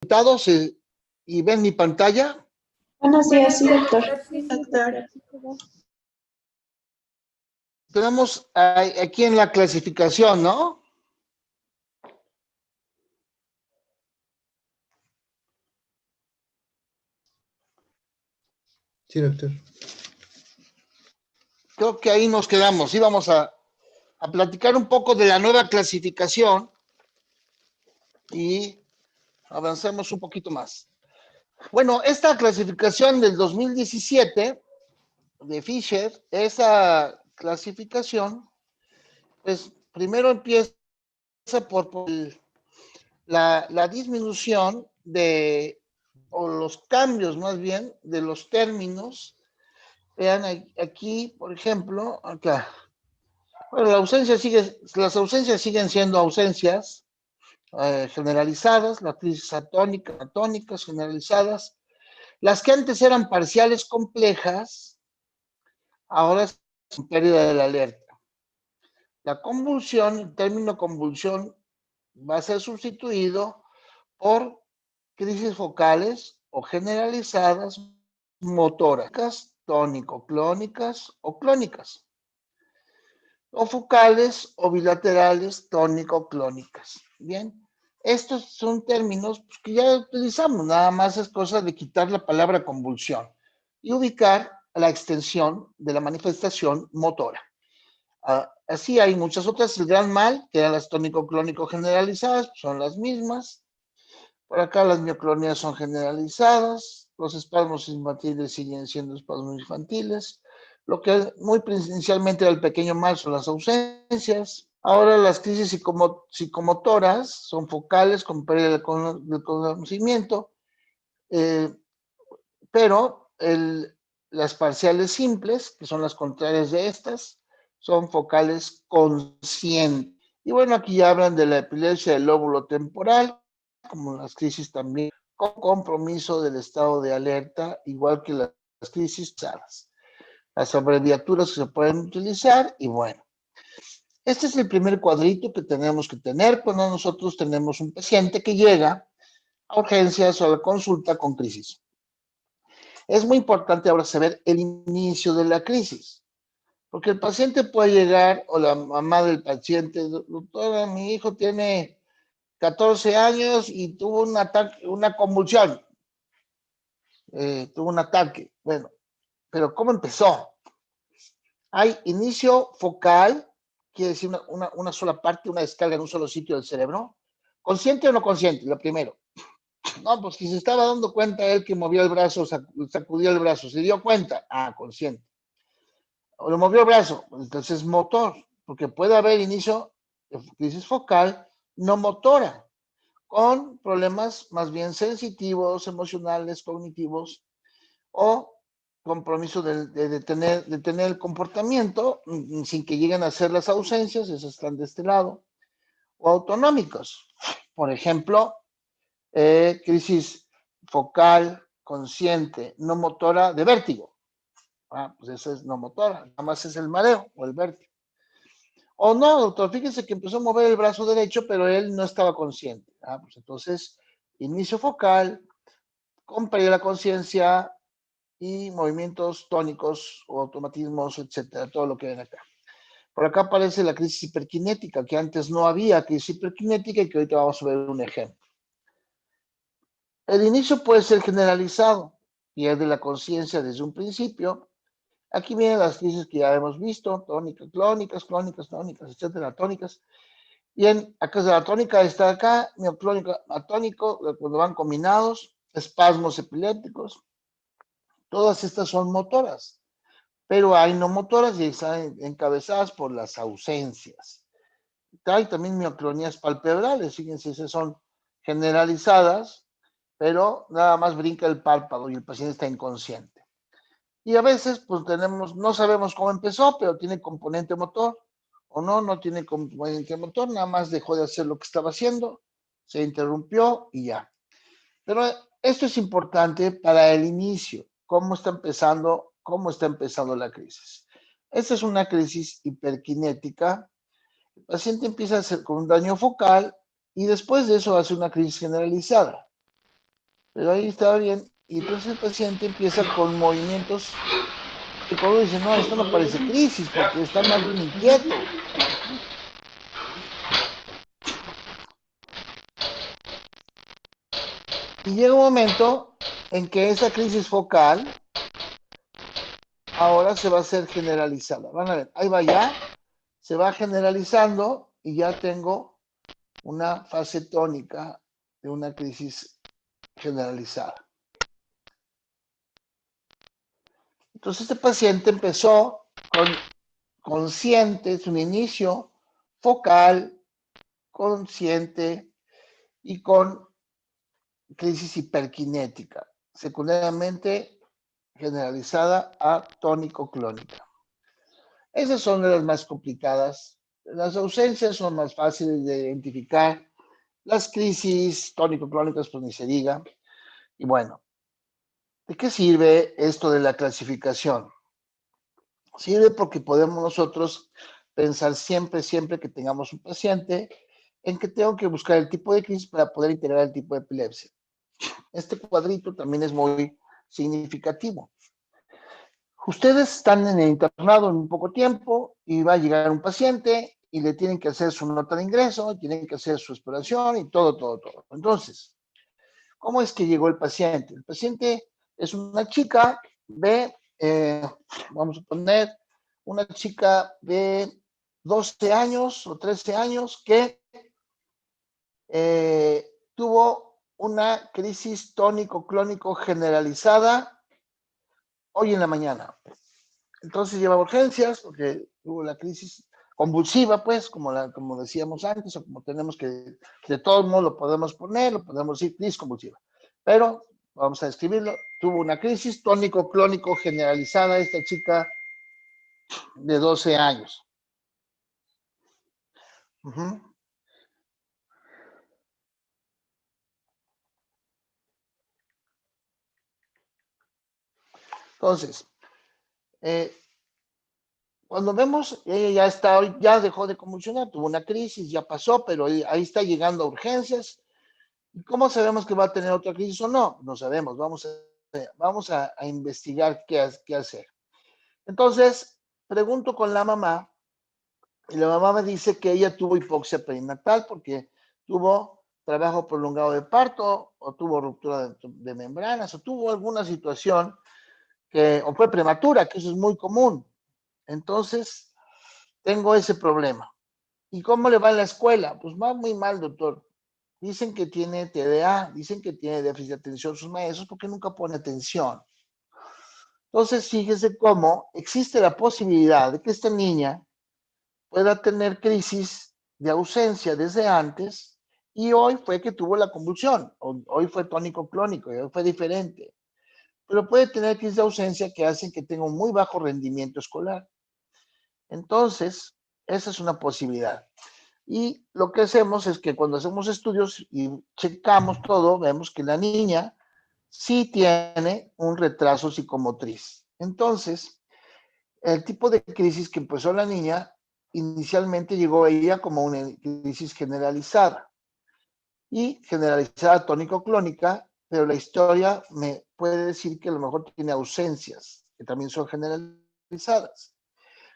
resultados y ven mi pantalla. Buenos días, sí, doctor. Tenemos aquí en la clasificación, ¿no? Sí, doctor. Creo que ahí nos quedamos. Y vamos a platicar un poco de la nueva clasificación y avancemos un poquito más. Bueno, esta clasificación del 2017 de Fisher, esa clasificación, pues primero empieza por la disminución o los cambios más bien, de los términos. Vean aquí, por ejemplo, acá. Bueno, las ausencias siguen siendo ausencias generalizadas, las crisis atónicas generalizadas. Las que antes eran parciales complejas, ahora es pérdida de la alerta. La convulsión, el término convulsión, va a ser sustituido por crisis focales o generalizadas motoras, tónico-clónicas o clónicas, o focales o bilaterales tónico-clónicas. Bien, estos son términos que ya utilizamos, nada más es cosa de quitar la palabra convulsión y ubicar la extensión de la manifestación motora. Así hay muchas otras, el gran mal, que eran las tónico-clónico generalizadas, son las mismas. Por acá las mioclonías son generalizadas, los espasmos infantiles siguen siendo espasmos infantiles, lo que muy principalmente era el pequeño mal son las ausencias. Ahora las crisis psicomotoras son focales con pérdida del conocimiento, pero las parciales simples, que son las contrarias de estas, son focales conscientes. Y bueno, aquí ya hablan de la epilepsia del lóbulo temporal, como las crisis también, con compromiso del estado de alerta, igual que las crisis usadas. Las abreviaturas que se pueden utilizar, y bueno. Este es el primer cuadrito que tenemos que tener cuando nosotros tenemos un paciente que llega a urgencias o a la consulta con crisis. Es muy importante ahora saber el inicio de la crisis, porque el paciente puede llegar, o la mamá del paciente, doctora, mi hijo tiene 14 años y tuvo un ataque, una convulsión, tuvo un ataque. Bueno, pero ¿cómo empezó? Hay inicio focal, quiere decir una sola parte, una descarga en un solo sitio del cerebro. ¿Consciente o no consciente? Lo primero. No, pues si se estaba dando cuenta él que movió el brazo, sacudió el brazo, se dio cuenta. Ah, consciente. O lo movió el brazo, entonces motor, porque puede haber inicio de crisis focal no motora, con problemas más bien sensitivos, emocionales, cognitivos, o compromiso de tener el comportamiento sin que lleguen a ser las ausencias, esas están de este lado, o autonómicos. Por ejemplo, crisis focal, consciente, no motora de vértigo. Pues eso es no motora, nada más es el mareo o el vértigo. O no, doctor, fíjese que empezó a mover el brazo derecho, pero él no estaba consciente. Pues entonces, inicio focal, con pérdida de la conciencia y movimientos tónicos o automatismos, etcétera, todo lo que ven acá. Por acá aparece la crisis hiperkinética, que antes no había crisis hiperkinética y que ahorita vamos a ver un ejemplo. El inicio puede ser generalizado, pierde la conciencia desde un principio. Aquí vienen las crisis que ya hemos visto, tónicas, clónicas, tónicas, etcétera, tónicas. Bien, acá la tónica está acá, mioclónica, atónico, cuando van combinados, espasmos epilépticos. Todas estas son motoras, pero hay no motoras y están encabezadas por las ausencias. Hay también mioclonías palpebrales, fíjense, esas son generalizadas, pero nada más brinca el párpado y el paciente está inconsciente. Y a veces, pues no sabemos cómo empezó, pero tiene componente motor, o no tiene componente motor, nada más dejó de hacer lo que estaba haciendo, se interrumpió y ya. Pero esto es importante para el inicio, cómo está empezando la crisis. Esta es una crisis hiperkinética. El paciente empieza a hacer con un daño focal y después de eso hace una crisis generalizada. Pero ahí estaba bien. Y entonces el paciente empieza con movimientos que cuando dice, no, esto no parece crisis, porque está más bien inquieto. Y llega un momento en que esa crisis focal ahora se va a hacer generalizada. Van a ver, ahí va ya, se va generalizando y ya tengo una fase tónica de una crisis generalizada. Entonces este paciente empezó con consciente, es un inicio focal, consciente y con crisis hiperkinética, secundariamente generalizada a tónico-clónica. Esas son de las más complicadas. Las ausencias son más fáciles de identificar. Las crisis tónico-clónicas, pues ni se diga. Y bueno, ¿de qué sirve esto de la clasificación? Sirve porque podemos nosotros pensar siempre que tengamos un paciente en que tengo que buscar el tipo de crisis para poder integrar el tipo de epilepsia. Este cuadrito también es muy significativo. Ustedes están en el internado en un poco tiempo y va a llegar un paciente y le tienen que hacer su nota de ingreso, tienen que hacer su exploración y todo. Entonces, ¿cómo es que llegó el paciente? El paciente es una chica de, vamos a poner, una chica de 12 años o 13 años que tuvo una crisis tónico-clónico generalizada hoy en la mañana. Entonces lleva urgencias porque tuvo la crisis convulsiva, pues, como decíamos antes, o como tenemos que, de todos modos lo podemos poner, lo podemos decir crisis convulsiva. Pero vamos a describirlo, tuvo una crisis tónico-clónico generalizada esta chica de 12 años. Entonces, cuando vemos, ella ya dejó de convulsionar, tuvo una crisis, ya pasó, pero ahí está llegando a urgencias. ¿Y cómo sabemos que va a tener otra crisis o no? No sabemos, vamos a investigar qué hacer. Entonces, pregunto con la mamá, y la mamá me dice que ella tuvo hipoxia perinatal porque tuvo trabajo prolongado de parto, o tuvo ruptura de membranas, o tuvo alguna situación o fue prematura, que eso es muy común. Entonces, tengo ese problema. ¿Y cómo le va en la escuela? Pues va muy mal, doctor. Dicen que tiene TDA, dicen que tiene déficit de atención sus maestros porque nunca pone atención. Entonces, fíjese cómo existe la posibilidad de que esta niña pueda tener crisis de ausencia desde antes y hoy fue que tuvo la convulsión, hoy fue tónico-clónico, hoy fue diferente. Pero puede tener crisis de ausencia que hacen que tenga un muy bajo rendimiento escolar. Entonces, esa es una posibilidad. Y lo que hacemos es que cuando hacemos estudios y checamos todo, vemos que la niña sí tiene un retraso psicomotriz. Entonces, el tipo de crisis que empezó la niña, inicialmente llegó ella como una crisis generalizada y generalizada tónico-clónica, pero la historia me puede decir que a lo mejor tiene ausencias, que también son generalizadas.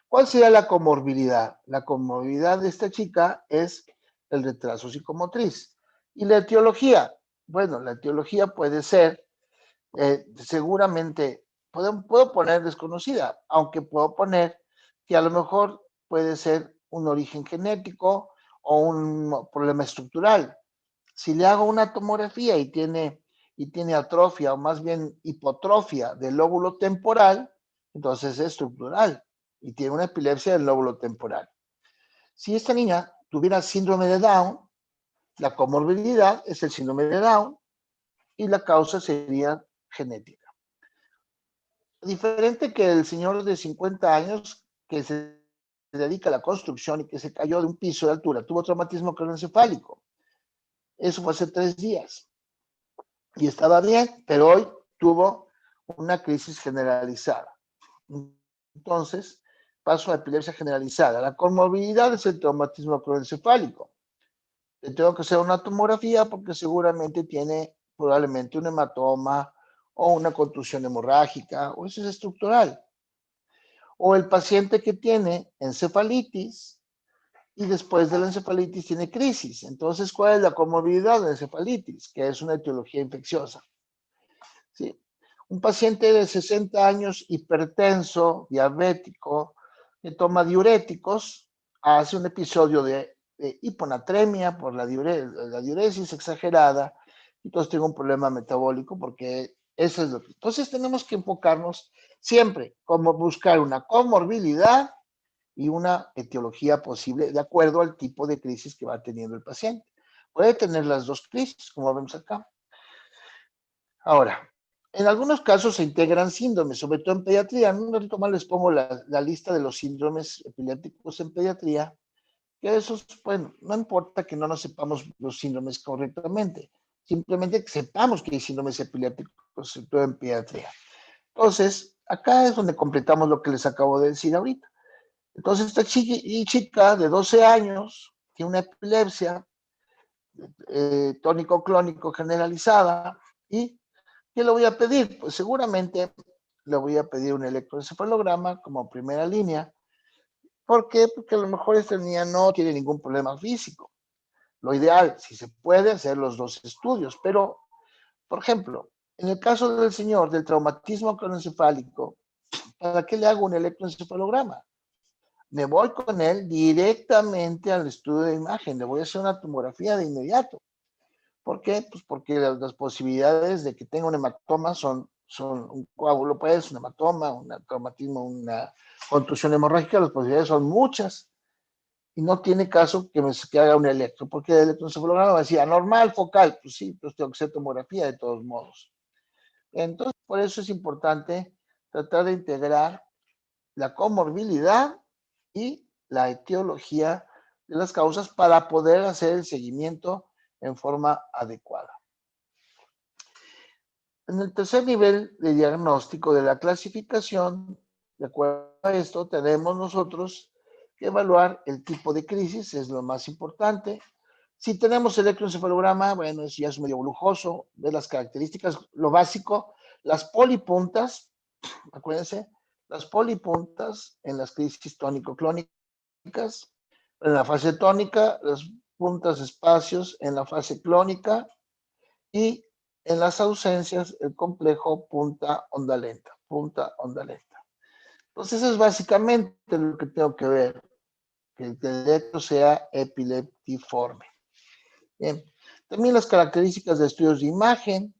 ¿Cuál sería la comorbilidad? La comorbilidad de esta chica es el retraso psicomotriz. ¿Y la etiología? Bueno, la etiología puede ser, seguramente, puedo poner desconocida, aunque puedo poner que a lo mejor puede ser un origen genético o un problema estructural. Si le hago una tomografía y tiene atrofia o más bien hipotrofia del lóbulo temporal, entonces es estructural y tiene una epilepsia del lóbulo temporal. Si esta niña tuviera síndrome de Down, la comorbilidad es el síndrome de Down y la causa sería genética. Diferente que el señor de 50 años que se dedica a la construcción y que se cayó de un piso de altura, tuvo traumatismo craneoencefálico. Eso fue hace 3 días. Y estaba bien, pero hoy tuvo una crisis generalizada. Entonces, paso a epilepsia generalizada. La comorbilidad es el traumatismo craneoencefálico. Le tengo que hacer una tomografía porque seguramente tiene probablemente un hematoma o una contusión hemorrágica, o eso es estructural. O el paciente que tiene encefalitis y después de la encefalitis tiene crisis. Entonces, ¿cuál es la comorbilidad de la encefalitis? Que es una etiología infecciosa. ¿Sí? Un paciente de 60 años hipertenso, diabético, que toma diuréticos, hace un episodio de hiponatremia por la diuresis exagerada, y entonces tiene un problema metabólico porque eso es lo que... Entonces tenemos que enfocarnos siempre como buscar una comorbilidad y una etiología posible de acuerdo al tipo de crisis que va teniendo el paciente. Puede tener las dos crisis, como vemos acá. Ahora, en algunos casos se integran síndromes, sobre todo en pediatría. En un ratito más les pongo la lista de los síndromes epilépticos en pediatría, que esos, bueno, no importa que no nos sepamos los síndromes correctamente, simplemente que sepamos que hay síndromes epilépticos, sobre todo en pediatría. Entonces, acá es donde completamos lo que les acabo de decir ahorita. Entonces, esta chica de 12 años tiene una epilepsia tónico-clónico generalizada. ¿Y qué le voy a pedir? Pues seguramente le voy a pedir un electroencefalograma como primera línea. ¿Por qué? Porque a lo mejor esta niña no tiene ningún problema físico. Lo ideal, si se puede, hacer los dos estudios. Pero, por ejemplo, en el caso del señor del traumatismo craneoencefálico, ¿para qué le hago un electroencefalograma? Me voy con él directamente al estudio de imagen. Le voy a hacer una tomografía de inmediato. ¿Por qué? Pues porque las posibilidades de que tenga un hematoma son un coágulo, pues, un hematoma, un traumatismo, una contusión hemorrágica, las posibilidades son muchas. Y no tiene caso que haga un electro, porque el electroencefalograma va a decir anormal focal, pues sí, pues tengo que hacer tomografía de todos modos. Entonces, por eso es importante tratar de integrar la comorbilidad y la etiología de las causas para poder hacer el seguimiento en forma adecuada. En el tercer nivel de diagnóstico de la clasificación, de acuerdo a esto, tenemos nosotros que evaluar el tipo de crisis, es lo más importante. Si tenemos electroencefalograma, bueno, eso ya es medio lujoso, ver las características, lo básico, las polipuntas, acuérdense, las polipuntas en las crisis tónico-clónicas, en la fase tónica, las puntas espacios en la fase clónica y en las ausencias el complejo punta onda lenta, punta onda lenta. Entonces eso es básicamente lo que tengo que ver, que el electro sea epileptiforme. Bien, también las características de estudios de imagen,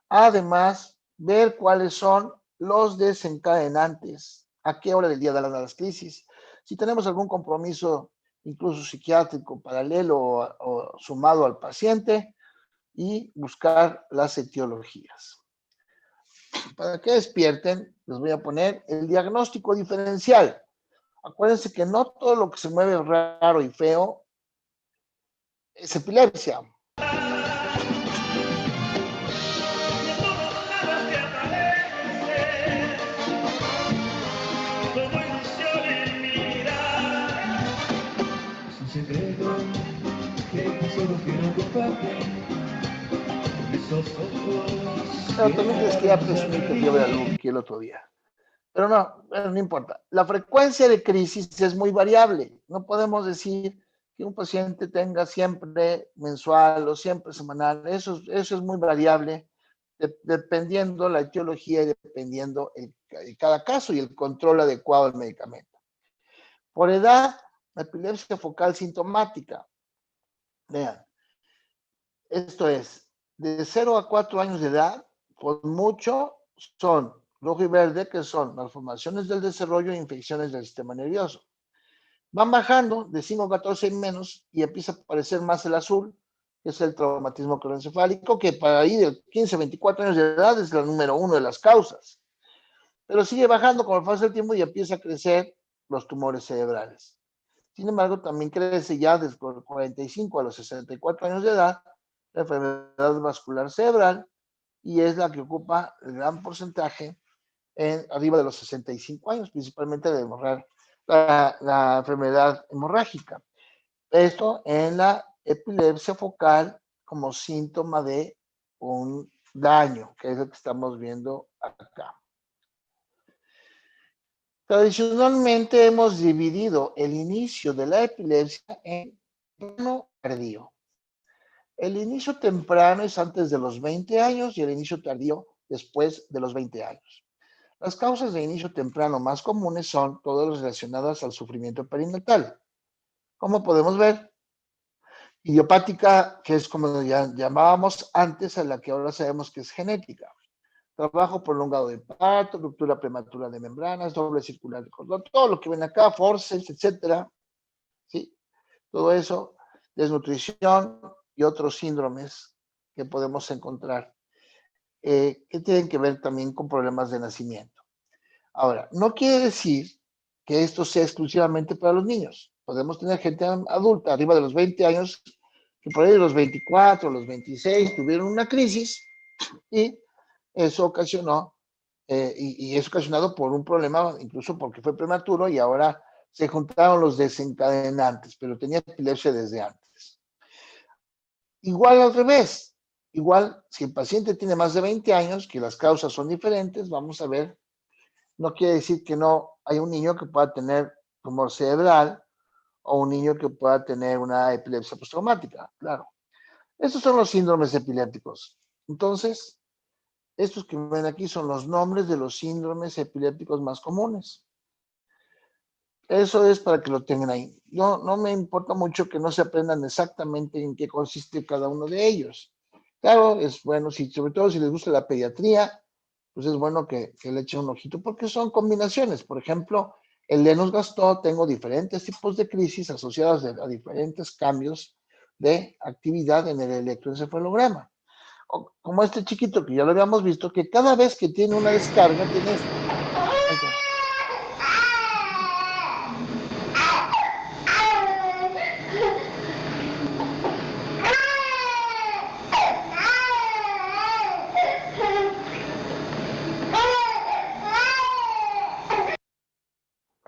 además ver cuáles son los desencadenantes, a qué hora del día dan las crisis, si tenemos algún compromiso incluso psiquiátrico paralelo o sumado al paciente, y buscar las etiologías. Para que despierten, les voy a poner el diagnóstico diferencial. Acuérdense que no todo lo que se mueve raro y feo es epilepsia. Pero también les quería presumir que fui a ver a Lucky el otro día. Pero no importa. La frecuencia de crisis es muy variable. No podemos decir que un paciente tenga siempre mensual o siempre semanal. Eso es muy variable, dependiendo la etiología y dependiendo cada caso y el control adecuado del medicamento. Por edad, la epilepsia focal sintomática. Vean, esto es, de 0 a 4 años de edad, por mucho son rojo y verde, que son malformaciones del desarrollo e infecciones del sistema nervioso. Van bajando de 5 a 14 y menos y empieza a aparecer más el azul, que es el traumatismo craneoencefálico, que para ahí de 15 a 24 años de edad es la número 1 de las causas. Pero sigue bajando con el paso del tiempo y empieza a crecer los tumores cerebrales. Sin embargo, también crece ya desde los 45 a los 64 años de edad la enfermedad vascular cerebral, y es la que ocupa el gran porcentaje arriba de los 65 años, principalmente de la enfermedad hemorrágica. Esto en la epilepsia focal como síntoma de un daño, que es lo que estamos viendo acá. Tradicionalmente hemos dividido el inicio de la epilepsia en temprano y tardío. El inicio temprano es antes de los 20 años y el inicio tardío después de los 20 años. Las causas de inicio temprano más comunes son todas las relacionadas al sufrimiento perinatal. Como podemos ver, idiopática, que es como ya llamábamos antes, a la que ahora sabemos que es genética. Trabajo prolongado de parto, ruptura prematura de membranas, doble circular de cordón, todo lo que ven acá, forceps, etcétera, ¿sí? Todo eso, desnutrición y otros síndromes que podemos encontrar, que tienen que ver también con problemas de nacimiento. Ahora, no quiere decir que esto sea exclusivamente para los niños. Podemos tener gente adulta, arriba de los 20 años, que por ahí de los 24, los 26, tuvieron una crisis y eso ocasionó, y es ocasionado por un problema, incluso porque fue prematuro y ahora se juntaron los desencadenantes, pero tenía epilepsia desde antes. Igual al revés, igual si el paciente tiene más de 20 años, que las causas son diferentes, vamos a ver, no quiere decir que no hay un niño que pueda tener tumor cerebral o un niño que pueda tener una epilepsia postraumática, claro. Estos son los síndromes epilépticos. Entonces, estos que ven aquí son los nombres de los síndromes epilépticos más comunes. Eso es para que lo tengan ahí. No me importa mucho que no se aprendan exactamente en qué consiste cada uno de ellos. Claro, es bueno, sobre todo si les gusta la pediatría, pues es bueno que le echen un ojito, porque son combinaciones. Por ejemplo, el Lennox-Gastaut, tengo diferentes tipos de crisis asociadas a diferentes cambios de actividad en el electroencefalograma. Como este chiquito que ya lo habíamos visto, que cada vez que tiene una descarga, tiene esto.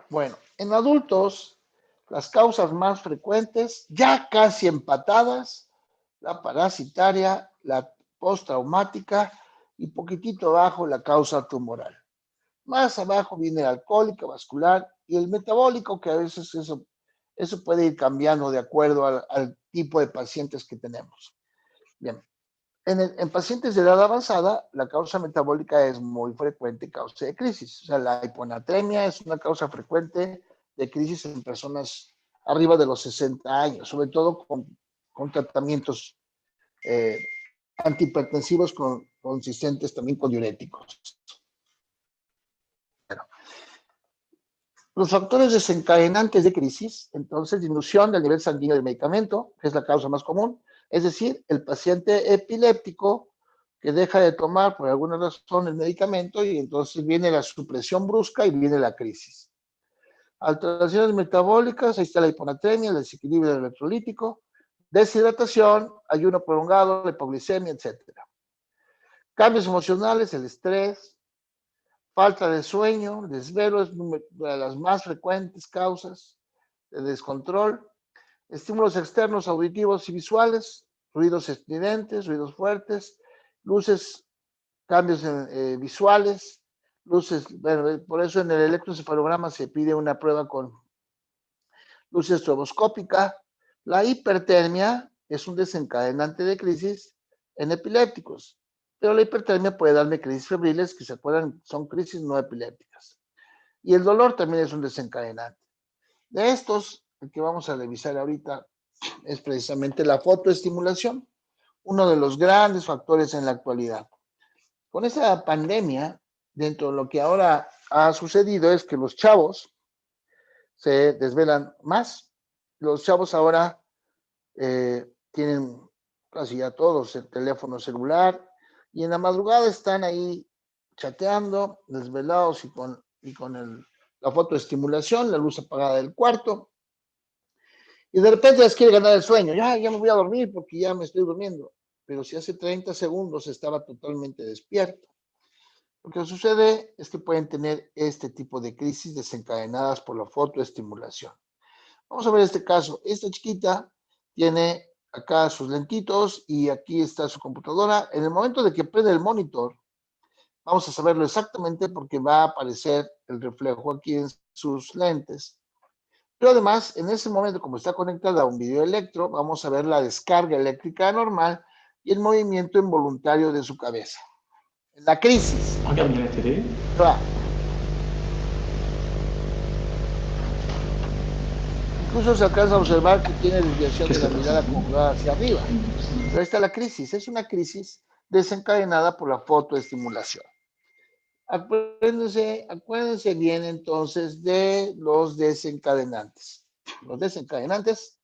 Bueno, en adultos, las causas más frecuentes, ya casi empatadas, la parasitaria, la postraumática y poquitito abajo la causa tumoral. Más abajo viene la alcohólica, vascular y el metabólico, que a veces eso puede ir cambiando de acuerdo al tipo de pacientes que tenemos. Bien, en pacientes de edad avanzada, la causa metabólica es muy frecuente causa de crisis. O sea, la hiponatremia es una causa frecuente de crisis en personas arriba de los 60 años, sobre todo con tratamientos antihipertensivos consistentes también con diuréticos. Bueno, los factores desencadenantes de crisis, entonces, disminución del nivel sanguíneo del medicamento, que es la causa más común, es decir, el paciente epiléptico que deja de tomar por alguna razón el medicamento y entonces viene la supresión brusca y viene la crisis. Alteraciones metabólicas, ahí está la hiponatremia, el desequilibrio electrolítico, deshidratación, ayuno prolongado, la hipoglicemia, etc. Cambios emocionales, el estrés, falta de sueño, desvelo es una de las más frecuentes causas de descontrol, estímulos externos auditivos y visuales, ruidos estridentes, ruidos fuertes, luces, cambios visuales, luces, bueno, por eso en el electroencefalograma se pide una prueba con luz estroboscópica. La hipertermia es un desencadenante de crisis en epilépticos, pero la hipertermia puede darme crisis febriles, que se acuerdan, son crisis no epilépticas. Y el dolor también es un desencadenante. De estos, el que vamos a revisar ahorita es precisamente la fotoestimulación, uno de los grandes factores en la actualidad. Con esta pandemia, dentro de lo que ahora ha sucedido es que los chavos se desvelan más. Los chavos ahora tienen casi ya todos el teléfono celular y en la madrugada están ahí chateando, desvelados y con la fotoestimulación, la luz apagada del cuarto. Y de repente les quiere ganar el sueño. Ya me voy a dormir porque ya me estoy durmiendo. Pero si hace 30 segundos estaba totalmente despierto. Lo que sucede es que pueden tener este tipo de crisis desencadenadas por la fotoestimulación. Vamos a ver este caso. Esta chiquita tiene acá sus lentitos y aquí está su computadora. En el momento de que prende el monitor, vamos a saberlo exactamente porque va a aparecer el reflejo aquí en sus lentes. Pero además, en ese momento, como está conectada a un videoelectro, vamos a ver la descarga eléctrica normal y el movimiento involuntario de su cabeza. En la crisis. Regarde bien la télé. Va. Incluso se alcanza a observar que tiene desviación de la mirada conjugada hacia arriba. Pero ahí está la crisis. Es una crisis desencadenada por la fotoestimulación. Acuérdense bien entonces de los desencadenantes. Los desencadenantes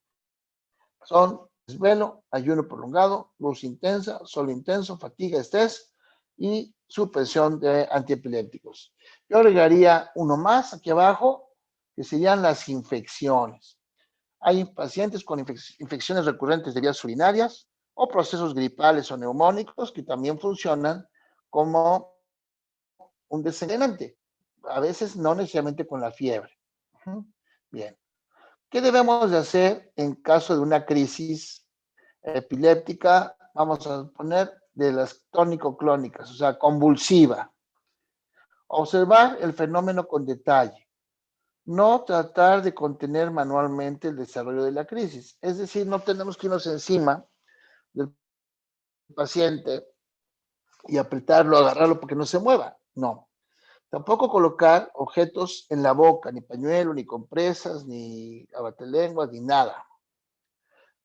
son desvelo, ayuno prolongado, luz intensa, sol intenso, fatiga, estrés y supresión de antiepilépticos. Yo agregaría uno más aquí abajo, que serían las infecciones. Hay pacientes con infecciones recurrentes de vías urinarias o procesos gripales o neumónicos que también funcionan como un desencadenante, a veces no necesariamente con la fiebre. Bien. ¿Qué debemos de hacer en caso de una crisis epiléptica? Vamos a poner de las tónico-clónicas, o sea, convulsiva. Observar el fenómeno con detalle. No tratar de contener manualmente el desarrollo de la crisis. Es decir, no tenemos que irnos encima del paciente y apretarlo, agarrarlo porque no se mueva. No. Tampoco colocar objetos en la boca, ni pañuelo, ni compresas, ni abatelenguas, ni nada.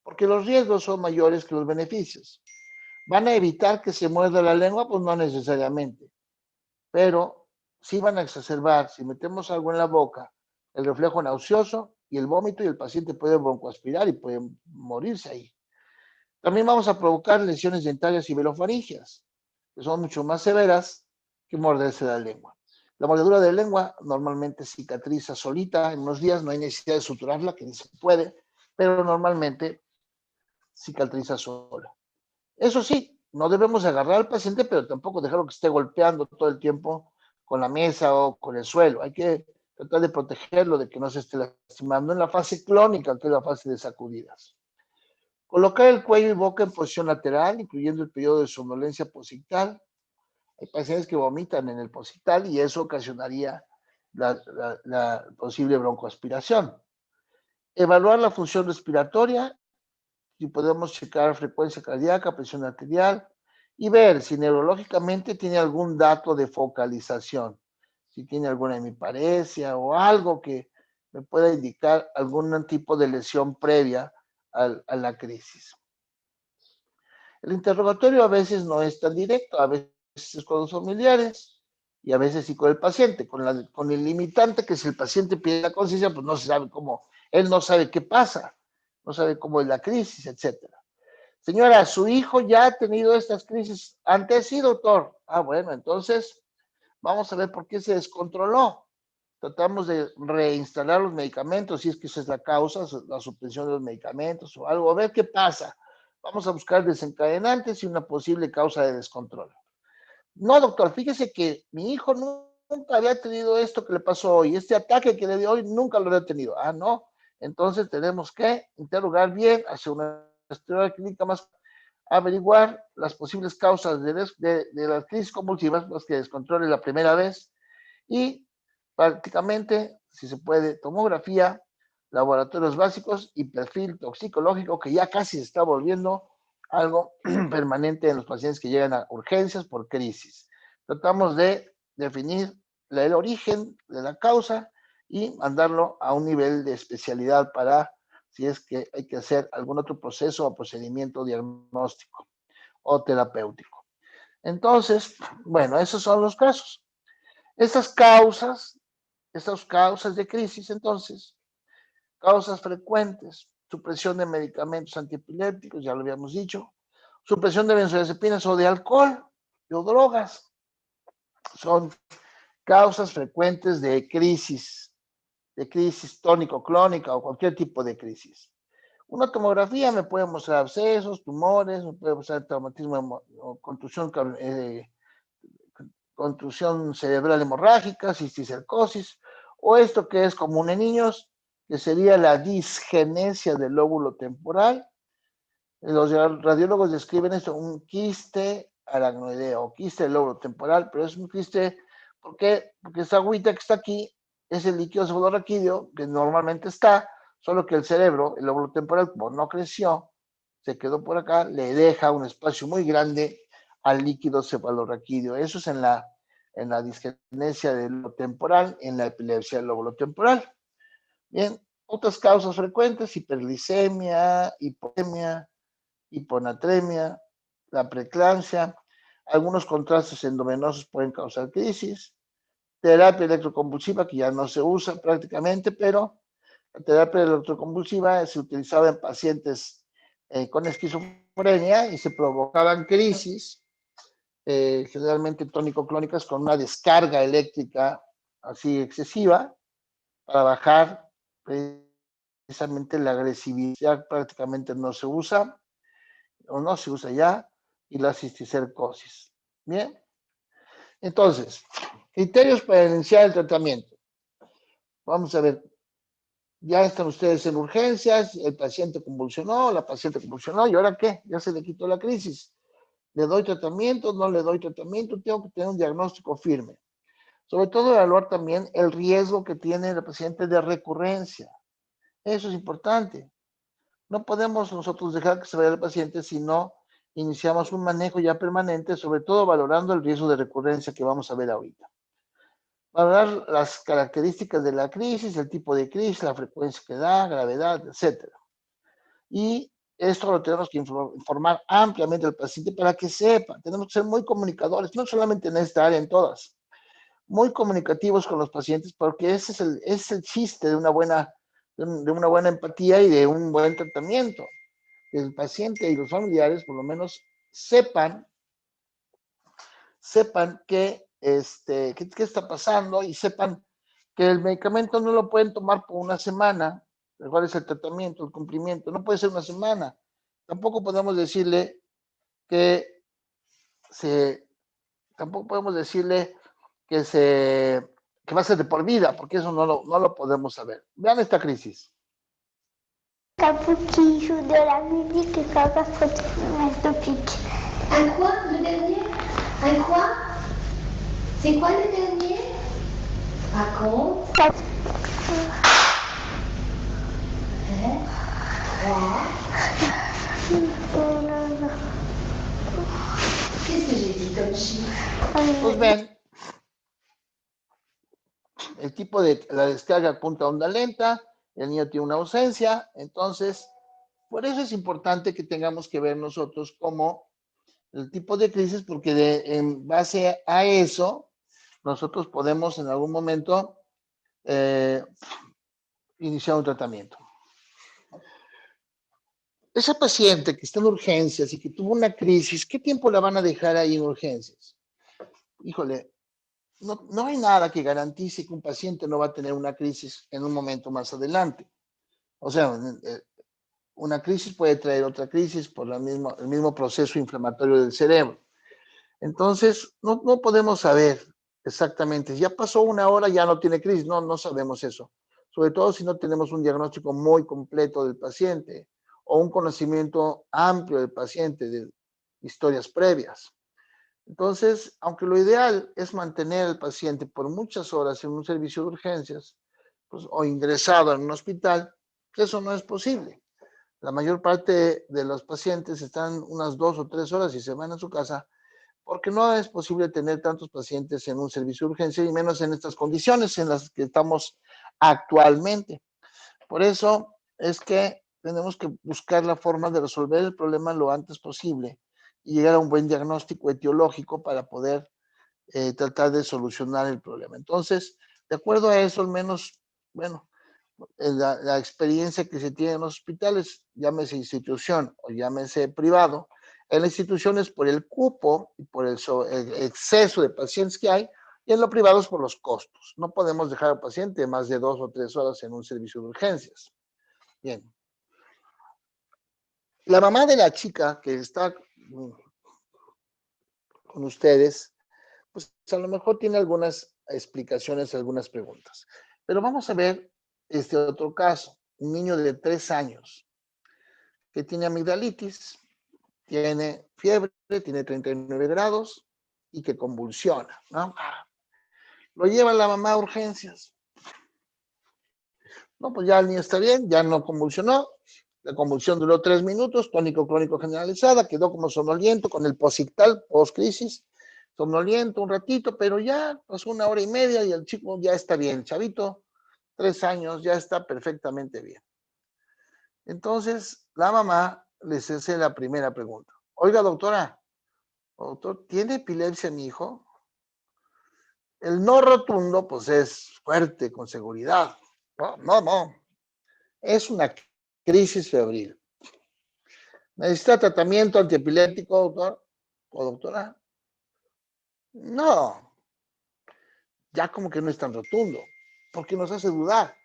Porque los riesgos son mayores que los beneficios. ¿Van a evitar que se muerda la lengua? Pues no necesariamente. Pero sí van a exacerbar, si metemos algo en la boca, el reflejo nauseoso y el vómito, y el paciente puede broncoaspirar y puede morirse ahí. También vamos a provocar lesiones dentarias y velofaringias, que son mucho más severas que morderse la lengua. La mordedura de lengua normalmente cicatriza solita en unos días, no hay necesidad de suturarla, que ni se puede, pero normalmente cicatriza sola. Eso sí, no debemos agarrar al paciente, pero tampoco dejarlo que esté golpeando todo el tiempo con la mesa o con el suelo. Hay que tratar de protegerlo de que no se esté lastimando en la fase clónica, que es la fase de sacudidas. Colocar el cuello y boca en posición lateral, incluyendo el periodo de somnolencia posictal. Hay pacientes que vomitan en el posictal y eso ocasionaría la posible broncoaspiración. Evaluar la función respiratoria, si podemos checar frecuencia cardíaca, presión arterial y ver si neurológicamente tiene algún dato de focalización, si tiene alguna hemiparesia o algo que me pueda indicar algún tipo de lesión previa a la crisis. El interrogatorio a veces no es tan directo, a veces es con los familiares y a veces sí con el paciente, con el limitante que si el paciente pide la conciencia, pues no se sabe cómo, él no sabe qué pasa, no sabe cómo es la crisis, etcétera. Señora, su hijo ya ha tenido estas crisis antes, sí, doctor. Ah, bueno, entonces vamos a ver por qué se descontroló. Tratamos de reinstalar los medicamentos, si es que esa es la causa, la suspensión de los medicamentos o algo, a ver qué pasa. Vamos a buscar desencadenantes y una posible causa de descontrol. No, doctor, fíjese que mi hijo nunca había tenido esto que le pasó hoy, este ataque que le dio hoy nunca lo había tenido. Ah, no, entonces tenemos que interrogar bien, hacer una historia clínica más, averiguar las posibles causas de las crisis convulsivas, los que descontrole la primera vez y prácticamente, si se puede, tomografía, laboratorios básicos y perfil toxicológico que ya casi se está volviendo algo permanente en los pacientes que llegan a urgencias por crisis. Tratamos de definir el origen de la causa y mandarlo a un nivel de especialidad para si es que hay que hacer algún otro proceso o procedimiento diagnóstico o terapéutico. Entonces, bueno, esos son los casos. Estas causas de crisis, entonces, causas frecuentes, supresión de medicamentos antiepilépticos, ya lo habíamos dicho, supresión de benzodiazepinas o de alcohol o drogas, son causas frecuentes de crisis tónico-clónica o cualquier tipo de crisis. Una tomografía me puede mostrar abscesos, tumores, me puede mostrar traumatismo o contusión cerebral hemorrágica, cisticercosis, o esto que es común en niños, que sería la disgenesia del lóbulo temporal, Los radiólogos describen esto, un quiste aracnoideo o quiste del lóbulo temporal, pero es un quiste, ¿por qué? Porque esta agüita que está aquí es el líquido cefalorraquídeo que normalmente está, solo que el cerebro, el lóbulo temporal, como no creció, se quedó por acá, le deja un espacio muy grande al líquido cefalorraquídeo. Eso es en la disgenesia del lóbulo temporal, en la epilepsia del lóbulo temporal. Bien, otras causas frecuentes, hiperglicemia, hipotemia, hiponatremia, la preeclampsia, algunos contrastes endovenosos pueden causar crisis, terapia electroconvulsiva que ya no se usa prácticamente, pero la terapia electroconvulsiva se utilizaba en pacientes con esquizofrenia y se provocaban crisis, generalmente tónico-clónicas con una descarga eléctrica así excesiva para bajar precisamente la agresividad, prácticamente no se usa o no se usa ya, y la cisticercosis. Bien, entonces, criterios para iniciar el tratamiento. Vamos a ver, ya están ustedes en urgencias, el paciente convulsionó, la paciente convulsionó, ¿y ahora qué? Ya se le quitó la crisis. ¿Le doy tratamiento? ¿No le doy tratamiento? Tengo que tener un diagnóstico firme. Sobre todo evaluar también el riesgo que tiene el paciente de recurrencia. Eso es importante. No podemos nosotros dejar que se vaya el paciente si no iniciamos un manejo ya permanente, sobre todo valorando el riesgo de recurrencia que vamos a ver ahorita. Valorar las características de la crisis, el tipo de crisis, la frecuencia que da, gravedad, etc. Y esto lo tenemos que informar ampliamente al paciente para que sepa. Tenemos que ser muy comunicadores, no solamente en esta área, en todas. Muy comunicativos con los pacientes, porque ese es el chiste de una buena empatía y de un buen tratamiento. El paciente y los familiares por lo menos sepan qué está pasando y sepan que el medicamento no lo pueden tomar por una semana. ¿Cuál es el tratamiento, el cumplimiento? No puede ser una semana. Tampoco podemos decirle que tampoco podemos decirle que va a ser de por vida, porque eso no lo podemos saber. Vean esta crisis. Qui joue de la musique et ça va se mettre de pique. Un quoi, le dernier? Un quoi? C'est quoi le dernier? Raconte. Hein? Qu'est-ce que j'ai dit comme chiffre? Pues ven, el tipo de la descarga a punta onda lenta, el niño tiene una ausencia, entonces, por eso es importante que tengamos que ver nosotros como el tipo de crisis, porque en base a eso, nosotros podemos en algún momento iniciar un tratamiento. Esa paciente que está en urgencias y que tuvo una crisis, ¿qué tiempo la van a dejar ahí en urgencias? Híjole, no hay nada que garantice que un paciente no va a tener una crisis en un momento más adelante. O sea, una crisis puede traer otra crisis por el mismo proceso inflamatorio del cerebro. Entonces, no podemos saber exactamente. Ya pasó una hora, ya no tiene crisis. No sabemos eso. Sobre todo si no tenemos un diagnóstico muy completo del paciente o un conocimiento amplio del paciente, de historias previas. Entonces, aunque lo ideal es mantener al paciente por muchas horas en un servicio de urgencias, pues, o ingresado en un hospital, eso no es posible. La mayor parte de los pacientes están unas 2 o 3 horas y se van a su casa porque no es posible tener tantos pacientes en un servicio de urgencia y menos en estas condiciones en las que estamos actualmente. Por eso es que tenemos que buscar la forma de resolver el problema lo antes posible y llegar a un buen diagnóstico etiológico para poder tratar de solucionar el problema. Entonces, de acuerdo a eso, al menos, bueno, la experiencia que se tiene en los hospitales, llámese institución o llámese privado, en las instituciones por el cupo y por el exceso de pacientes que hay, y en lo privado es por los costos. No podemos dejar al paciente más de 2 o 3 horas en un servicio de urgencias. Bien. La mamá de la chica que está con ustedes, pues a lo mejor tiene algunas explicaciones, algunas preguntas. Pero vamos a ver este otro caso, un niño de 3 años que tiene amigdalitis, tiene fiebre, tiene 39 grados y que convulsiona, ¿no? Lo lleva la mamá a urgencias. No, pues ya el niño está bien, ya no convulsionó. La convulsión duró 3 minutos, tónico crónico generalizada, quedó como somnoliento con el posictal, post-crisis, somnoliento un ratito, pero ya pasó 1 hora y media y el chico ya está bien. Chavito, 3 años, ya está perfectamente bien. Entonces, la mamá les hace la primera pregunta. Oiga, doctora, doctor, ¿tiene epilepsia mi hijo? El no rotundo, pues es fuerte, con seguridad. No. Es una crisis febril. ¿Necesita tratamiento antiepiléptico, doctor o doctora? No. Ya como que no es tan rotundo, porque nos hace dudar.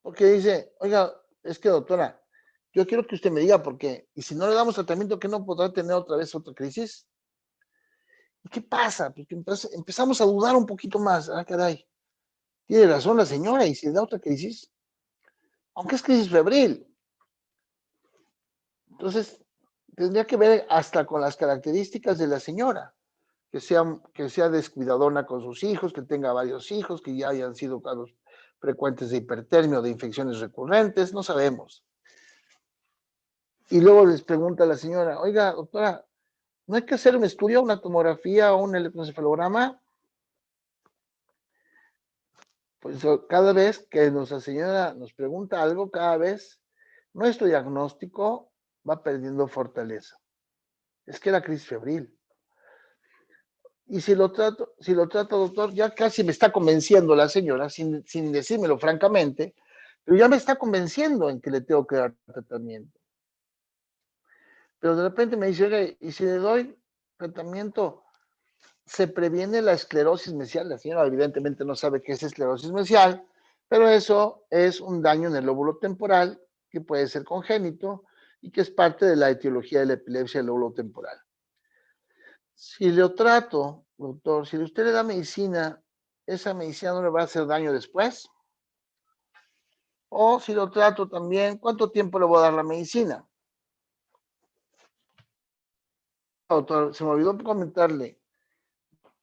Porque dice, oiga, es que doctora, yo quiero que usted me diga por qué. Y si no le damos tratamiento, ¿qué no podrá tener otra vez otra crisis? ¿Y qué pasa? Porque empezamos a dudar un poquito más. Ah, caray. Tiene razón la señora, y si le da otra crisis, aunque es crisis febril. Entonces, tendría que ver hasta con las características de la señora, que sea descuidadona con sus hijos, que tenga varios hijos, que ya hayan sido casos frecuentes de hipertermia o de infecciones recurrentes, no sabemos. Y luego les pregunta a la señora, oiga, doctora, ¿no hay que hacer un estudio, una tomografía o un electroencefalograma? Pues cada vez que nuestra señora nos pregunta algo, cada vez nuestro diagnóstico va perdiendo fortaleza. Es que la crisis febril. Y si lo trato, doctor, ya casi me está convenciendo la señora, sin decírmelo francamente, pero ya me está convenciendo en que le tengo que dar tratamiento. Pero de repente me dice, oiga, y si le doy tratamiento, ¿se previene la esclerosis mesial? La señora evidentemente no sabe qué es esclerosis mesial, pero eso es un daño en el lóbulo temporal que puede ser congénito y que es parte de la etiología de la epilepsia del lóbulo temporal. Si lo trato, doctor, si usted le da medicina, ¿esa medicina no le va a hacer daño después? O si lo trato también, ¿cuánto tiempo le voy a dar la medicina? Doctor, se me olvidó comentarle,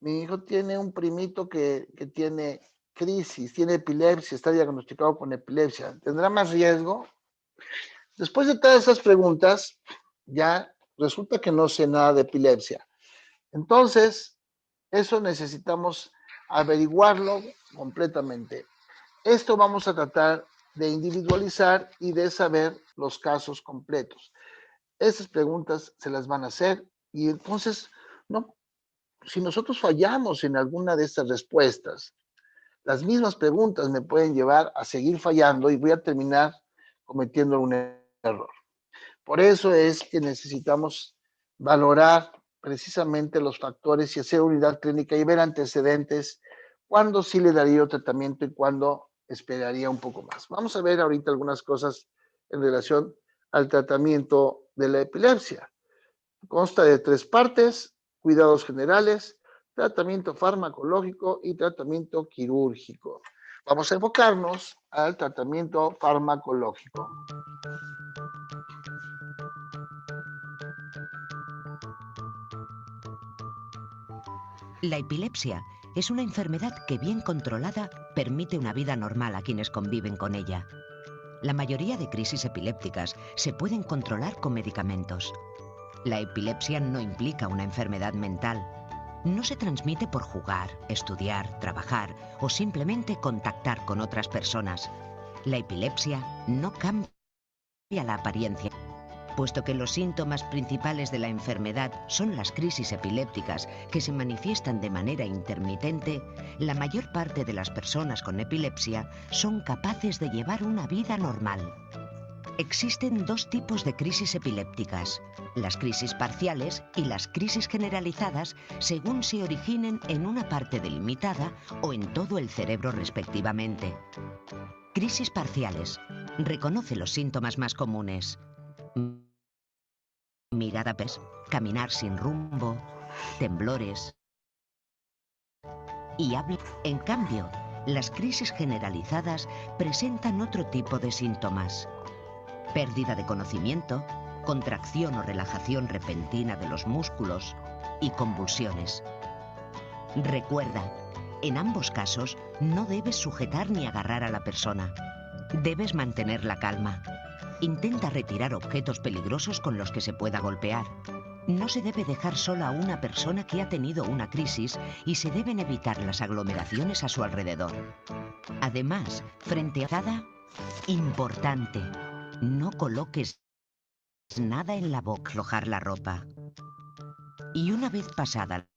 mi hijo tiene un primito que tiene crisis, tiene epilepsia, está diagnosticado con epilepsia. ¿Tendrá más riesgo? Después de todas esas preguntas, ya resulta que no sé nada de epilepsia. Entonces, eso necesitamos averiguarlo completamente. Esto vamos a tratar de individualizar y de saber los casos completos. Esas preguntas se las van a hacer y entonces, no, si nosotros fallamos en alguna de estas respuestas, las mismas preguntas me pueden llevar a seguir fallando y voy a terminar cometiendo un error. Por eso es que necesitamos valorar precisamente los factores y hacer unidad clínica y ver antecedentes, cuándo sí le daría tratamiento y cuándo esperaría un poco más. Vamos a ver ahorita algunas cosas en relación al tratamiento de la epilepsia. Consta de 3 partes: cuidados generales, tratamiento farmacológico y tratamiento quirúrgico. Vamos a enfocarnos al tratamiento farmacológico. La epilepsia es una enfermedad que, bien controlada, permite una vida normal a quienes conviven con ella. La mayoría de crisis epilépticas se pueden controlar con medicamentos. La epilepsia no implica una enfermedad mental. No se transmite por jugar, estudiar, trabajar o simplemente contactar con otras personas. La epilepsia no cambia la apariencia. Puesto que los síntomas principales de la enfermedad son las crisis epilépticas que se manifiestan de manera intermitente, la mayor parte de las personas con epilepsia son capaces de llevar una vida normal. Existen 2 tipos de crisis epilépticas: las crisis parciales y las crisis generalizadas, según se originen en una parte delimitada o en todo el cerebro respectivamente. Crisis parciales. Reconoce los síntomas más comunes: mirada pes, caminar sin rumbo, temblores y habla. En cambio, las crisis generalizadas presentan otro tipo de síntomas: pérdida de conocimiento, contracción o relajación repentina de los músculos y convulsiones. Recuerda, en ambos casos no debes sujetar ni agarrar a la persona. Debes mantener la calma. Intenta retirar objetos peligrosos con los que se pueda golpear. No se debe dejar sola a una persona que ha tenido una crisis y se deben evitar las aglomeraciones a su alrededor. Además, frente a cada importante, no coloques nada en la boca, aflojar la ropa. Y una vez pasada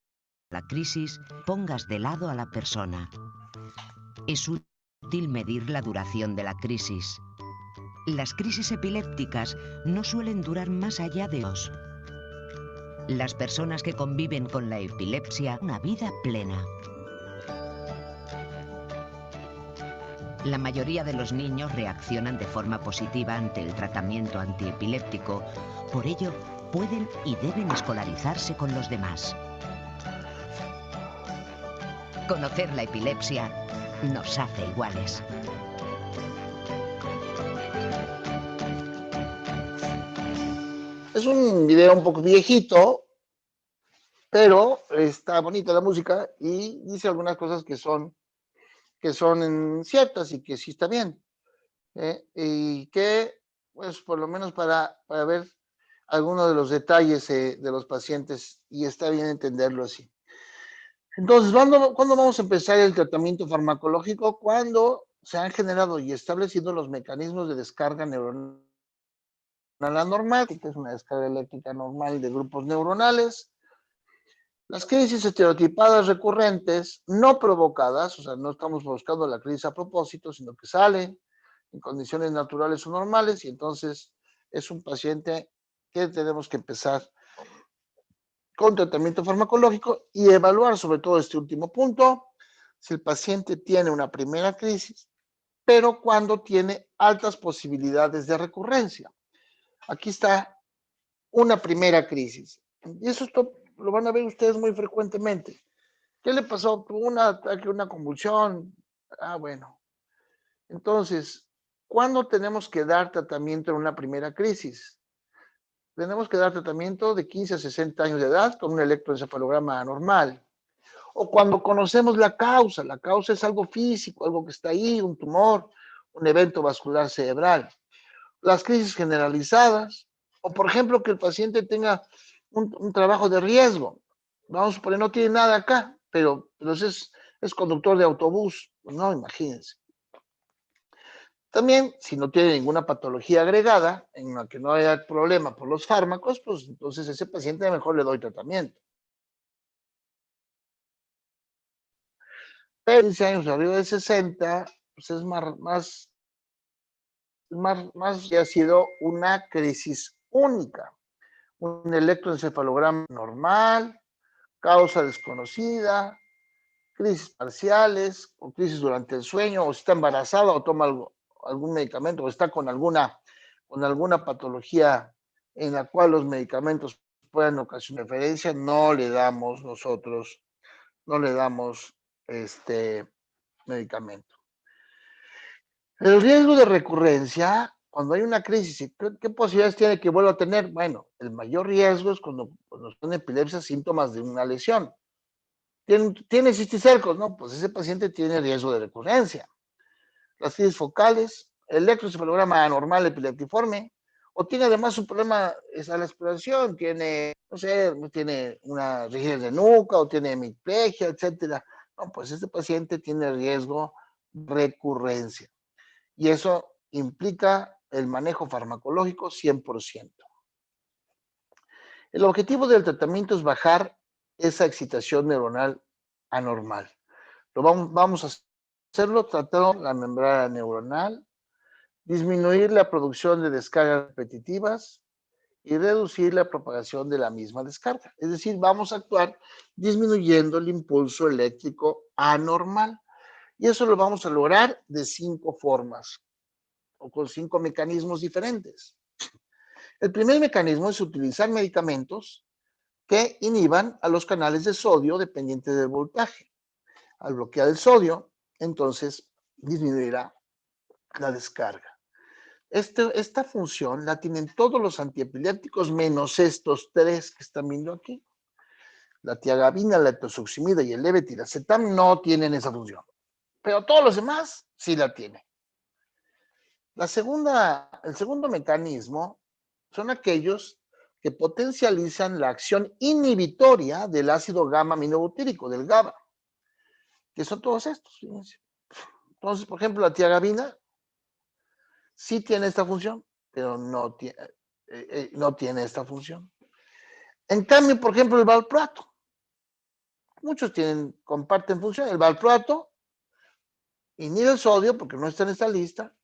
la crisis, pongas de lado a la persona. Es útil medir la duración de la crisis. Las crisis epilépticas no suelen durar más allá de 2. Las personas que conviven con la epilepsia, una vida plena. La mayoría de los niños reaccionan de forma positiva ante el tratamiento antiepiléptico. Por ello, pueden y deben escolarizarse con los demás. Conocer la epilepsia nos hace iguales. Es un video un poco viejito, pero está bonita la música y dice algunas cosas que son ciertas y que sí está bien. Y que, pues, por lo menos para ver algunos de los detalles de los pacientes, y está bien entenderlo así. Entonces, ¿cuándo vamos a empezar el tratamiento farmacológico? Cuando se han generado y establecido los mecanismos de descarga neuronal anormal, que es una descarga eléctrica normal de grupos neuronales. Las crisis estereotipadas recurrentes, no provocadas, o sea, no estamos buscando la crisis a propósito, sino que salen en condiciones naturales o normales, y entonces es un paciente que tenemos que empezar con tratamiento farmacológico y evaluar sobre todo este último punto, si el paciente tiene una primera crisis, pero cuando tiene altas posibilidades de recurrencia. Aquí está una primera crisis. Y eso lo van a ver ustedes muy frecuentemente. ¿Qué le pasó? Tuvo un ataque, una convulsión. Ah, bueno. Entonces, ¿cuándo tenemos que dar tratamiento en una primera crisis? Tenemos que dar tratamiento de 15 a 60 años de edad con un electroencefalograma anormal. O cuando conocemos la causa es algo físico, algo que está ahí, un tumor, un evento vascular cerebral. Las crisis generalizadas, o por ejemplo que el paciente tenga un trabajo de riesgo. Vamos a suponer, no tiene nada acá, pero es conductor de autobús. No, imagínense. También, si no tiene ninguna patología agregada, en la que no haya problema por los fármacos, pues entonces a ese paciente mejor le doy tratamiento. Pero 15 años arriba de 60, pues es más que ha sido una crisis única. Un electroencefalograma normal, causa desconocida, crisis parciales, o crisis durante el sueño, o si está embarazada o toma algún medicamento, o está con alguna patología en la cual los medicamentos puedan ocasionar referencia, no le damos medicamento. El riesgo de recurrencia, cuando hay una crisis, ¿qué posibilidades tiene que vuelva a tener? Bueno, el mayor riesgo es cuando son epilepsia, síntomas de una lesión. ¿Tiene cisticercos? No, pues ese paciente tiene riesgo de recurrencia. Las crisis focales, electroencefalograma anormal epileptiforme, o tiene además un problema a la exploración, tiene una rigidez de nuca, o tiene hemiplegia, etcétera. No, pues este paciente tiene riesgo de recurrencia. Y eso implica el manejo farmacológico 100%. El objetivo del tratamiento es bajar esa excitación neuronal anormal. Vamos a hacerlo tratando la membrana neuronal, disminuir la producción de descargas repetitivas y reducir la propagación de la misma descarga. Es decir, vamos a actuar disminuyendo el impulso eléctrico anormal. Y eso lo vamos a lograr de 5 formas o con 5 mecanismos diferentes. El primer mecanismo es utilizar medicamentos que inhiban a los canales de sodio dependientes del voltaje. Al bloquear el sodio, entonces disminuirá la descarga. Esta función la tienen todos los antiepilépticos menos estos tres que están viendo aquí. La tiagabina, la etosuximida y el levetiracetam no tienen esa función. Pero todos los demás sí la tienen. El segundo mecanismo son aquellos que potencializan la acción inhibitoria del ácido gamma-aminobutírico, del GABA, que son todos estos, fíjense. Entonces, por ejemplo, la tiagabina sí tiene esta función, pero no tiene esta función. En cambio, por ejemplo, el valproato. Muchos comparten función. El valproato inhibe el sodio porque no está en esta lista,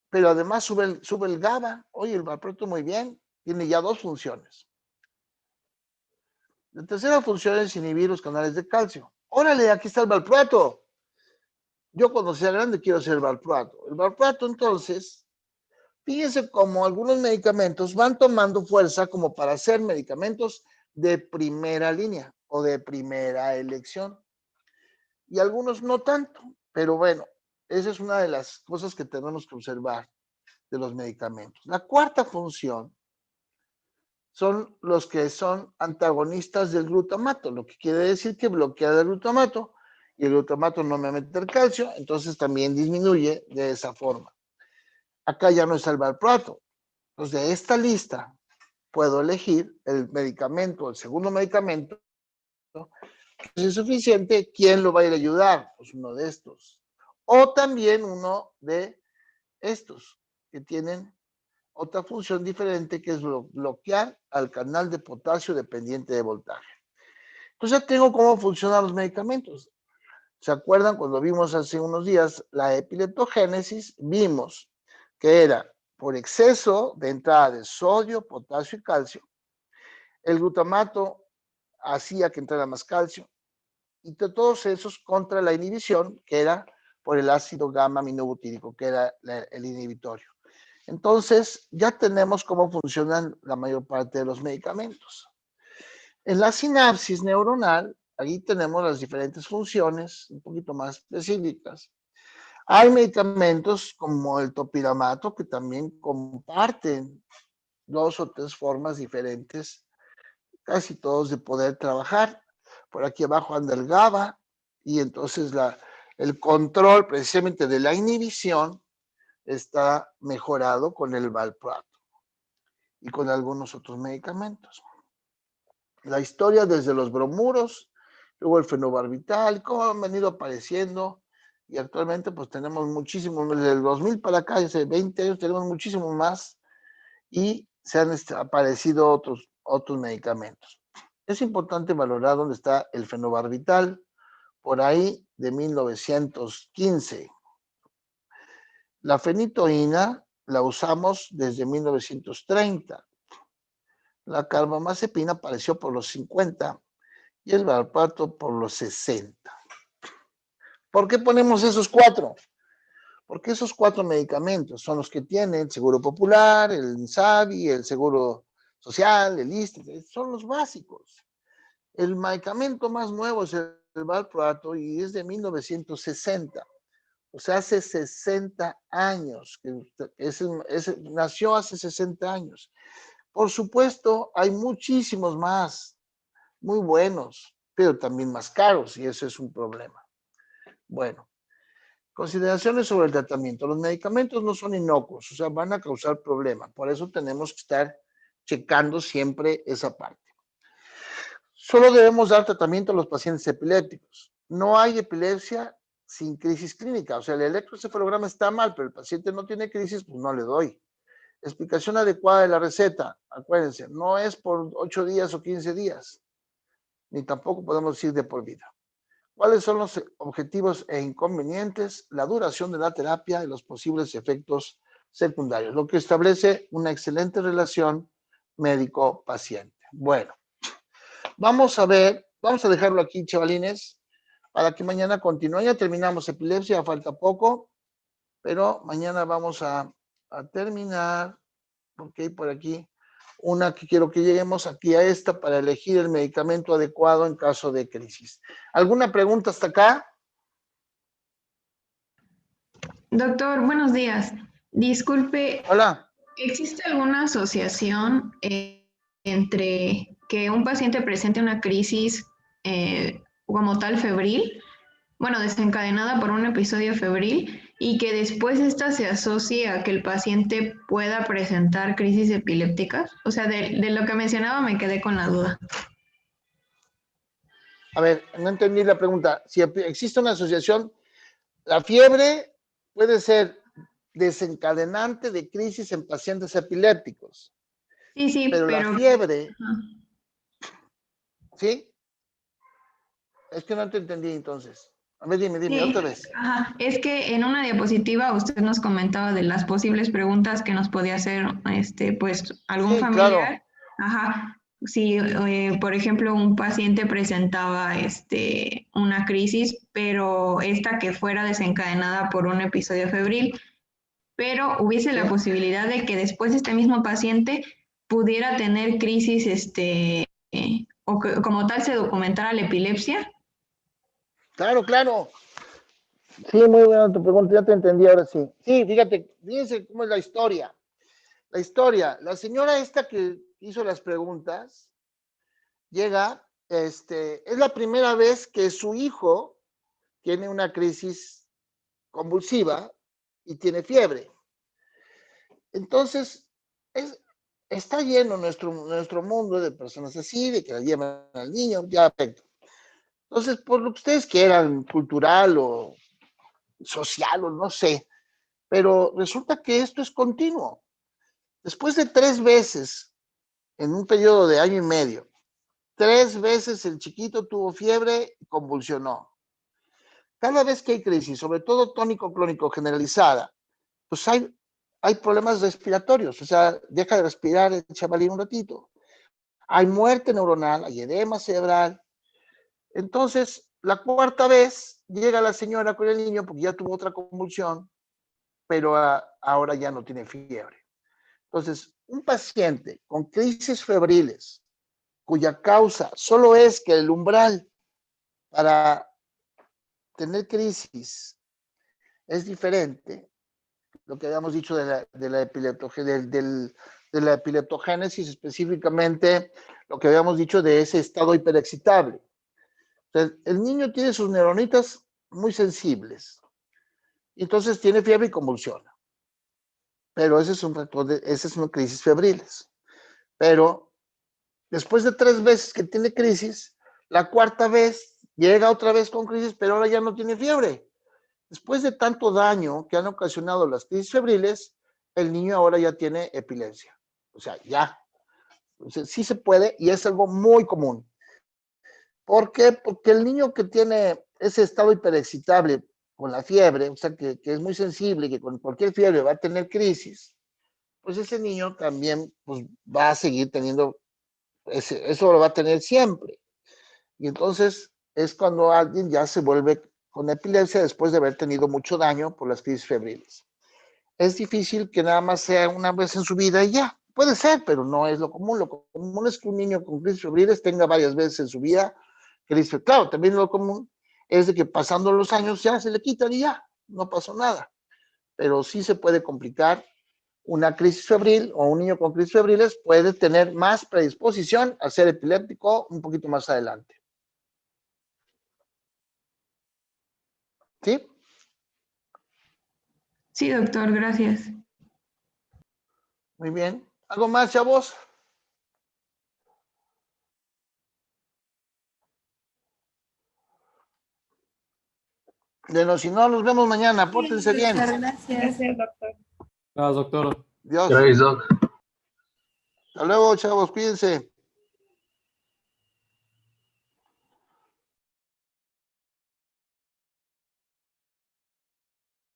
pero además sube el GABA. Oye, el valproato muy bien, tiene ya dos funciones. La tercera función es inhibir los canales de calcio. Órale, aquí está el valproato. Yo cuando sea grande quiero ser el valproato. El valproato, entonces, fíjense cómo algunos medicamentos van tomando fuerza como para ser medicamentos de primera línea o de primera elección. Y algunos no tanto, pero bueno, esa es una de las cosas que tenemos que observar de los medicamentos. La cuarta función son los que son antagonistas del glutamato, lo que quiere decir que bloquea el glutamato y el glutamato no me mete el calcio, entonces también disminuye de esa forma. Acá ya no está el valproato. Entonces, de esta lista puedo elegir el medicamento, el segundo medicamento, que es suficiente. ¿Quién lo va a ir a ayudar? Pues uno de estos. O también uno de estos, que tienen otra función diferente, que es bloquear al canal de potasio dependiente de voltaje. Entonces ya tengo cómo funcionan los medicamentos. ¿Se acuerdan cuando vimos hace unos días la epileptogénesis? Vimos que era por exceso de entrada de sodio, potasio y calcio. El glutamato hacía que entrara más calcio. Y todos esos contra la inhibición, que era por el ácido gamma-aminobutírico, que era el inhibitorio. Entonces, ya tenemos cómo funcionan la mayor parte de los medicamentos. En la sinapsis neuronal, ahí tenemos las diferentes funciones, un poquito más específicas. Hay medicamentos como el topiramato que también comparten 2 o 3 formas diferentes, casi todos, de poder trabajar. Por aquí abajo anda el GABA y entonces el control precisamente de la inhibición está mejorado con el valproato y con algunos otros medicamentos. La historia desde los bromuros, luego el fenobarbital, cómo han venido apareciendo, y actualmente pues tenemos muchísimos, desde el 2000 para acá, hace 20 años tenemos muchísimos más, y se han aparecido otros medicamentos. Es importante valorar dónde está el fenobarbital, por ahí de 1915. La fenitoína la usamos desde 1930. La carbamazepina apareció por los 50 y el valproato por los 60. ¿Por qué ponemos esos 4? Porque esos 4 medicamentos son los que tienen el Seguro Popular, el INSABI, el Seguro Social, el ISSSTE, son los básicos. El medicamento más nuevo es el valproato y es de 1960. O sea, hace 60 años, nació hace 60 años. Por supuesto, hay muchísimos más, muy buenos, pero también más caros, y eso es un problema. Bueno, consideraciones sobre el tratamiento. Los medicamentos no son inocuos, o sea, van a causar problemas. Por eso tenemos que estar checando siempre esa parte. Solo debemos dar tratamiento a los pacientes epilépticos. No hay epilepsia sin crisis clínica. O sea, el electroencefalograma está mal, pero el paciente no tiene crisis, pues no le doy. Explicación adecuada de la receta. Acuérdense, no es por 8 días o 15 días, ni tampoco podemos decir de por vida. ¿Cuáles son los objetivos e inconvenientes? La duración de la terapia y los posibles efectos secundarios, lo que establece una excelente relación médico-paciente. Bueno, vamos a dejarlo aquí, chavalines, para que mañana continúe. Ya terminamos epilepsia, falta poco, pero mañana vamos a terminar, porque hay por aquí una que quiero que lleguemos aquí a esta para elegir el medicamento adecuado en caso de crisis. ¿Alguna pregunta hasta acá? Doctor, buenos días. Disculpe, Hola. ¿existe alguna asociación entre que un paciente presente una crisis como tal febril, bueno, desencadenada por un episodio febril, y que después esta se asocie a que el paciente pueda presentar crisis epilépticas? O sea, de lo que mencionaba me quedé con la duda. A ver, no entendí la pregunta. Si existe una asociación, la fiebre puede ser desencadenante de crisis en pacientes epilépticos, Sí, sí, pero la pero... fiebre, Ajá. ¿sí? Es que no te entendí entonces. A ver, dime, Sí, otra vez. ajá. Es que en una diapositiva usted nos comentaba de las posibles preguntas que nos podía hacer, pues, algún Sí, claro. familiar. Ajá. Si, por ejemplo, un paciente presentaba, una crisis, pero esta que fuera desencadenada por un episodio febril, pero hubiese ¿Sí? la posibilidad de que después este mismo paciente pudiera tener crisis, o que como tal se documentara la epilepsia. Claro, claro. Sí, muy buena tu pregunta, ya te entendí ahora sí. Sí, fíjense cómo es la historia. La historia, la señora esta que hizo las preguntas, llega, es la primera vez que su hijo tiene una crisis convulsiva y tiene fiebre. Entonces, está lleno nuestro mundo de personas así, de que la llevan al niño, ya perfecto. Entonces, por lo que ustedes quieran, cultural o social o no sé, pero resulta que esto es continuo. Después de 3 veces, en un periodo de año y medio, 3 veces el chiquito tuvo fiebre y convulsionó. Cada vez que hay crisis, sobre todo tónico-clónico generalizada, pues hay problemas respiratorios, o sea, deja de respirar el chavalín un ratito. Hay muerte neuronal, hay edema cerebral. Entonces, la cuarta vez llega la señora con el niño porque ya tuvo otra convulsión, pero ahora ya no tiene fiebre. Entonces, un paciente con crisis febriles, cuya causa solo es que el umbral para tener crisis es diferente, lo que habíamos dicho de la epileptogénesis, específicamente lo que habíamos dicho de ese estado hiperexcitable. Entonces, el niño tiene sus neuronitas muy sensibles, entonces tiene fiebre y convulsiona. Pero ese es un factor ese es una crisis febriles. Pero después de 3 veces que tiene crisis, la cuarta vez llega otra vez con crisis, pero ahora ya no tiene fiebre. Después de tanto daño que han ocasionado las crisis febriles, el niño ahora ya tiene epilepsia. O sea, ya. Entonces, sí se puede y es algo muy común. ¿Por qué? Porque el niño que tiene ese estado hiperexcitable con la fiebre, o sea, que es muy sensible, que con cualquier fiebre va a tener crisis, pues ese niño también pues, va a seguir teniendo, eso lo va a tener siempre. Y entonces es cuando alguien ya se vuelve con epilepsia después de haber tenido mucho daño por las crisis febriles. Es difícil que nada más sea una vez en su vida y ya. Puede ser, pero no es lo común. Lo común es que un niño con crisis febriles tenga varias veces en su vida crisis febriles. Claro, también lo común es de que pasando los años ya se le quitan y ya, no pasó nada. Pero sí se puede complicar. Una crisis febril o un niño con crisis febriles puede tener más predisposición a ser epiléptico un poquito más adelante. ¿Sí? Sí, doctor, gracias. Muy bien. ¿Algo más, chavos? Si no, nos vemos mañana. Pórtense bien. Gracias. Gracias, doctor. Dios. Gracias, Doc. Hasta luego, chavos. Cuídense.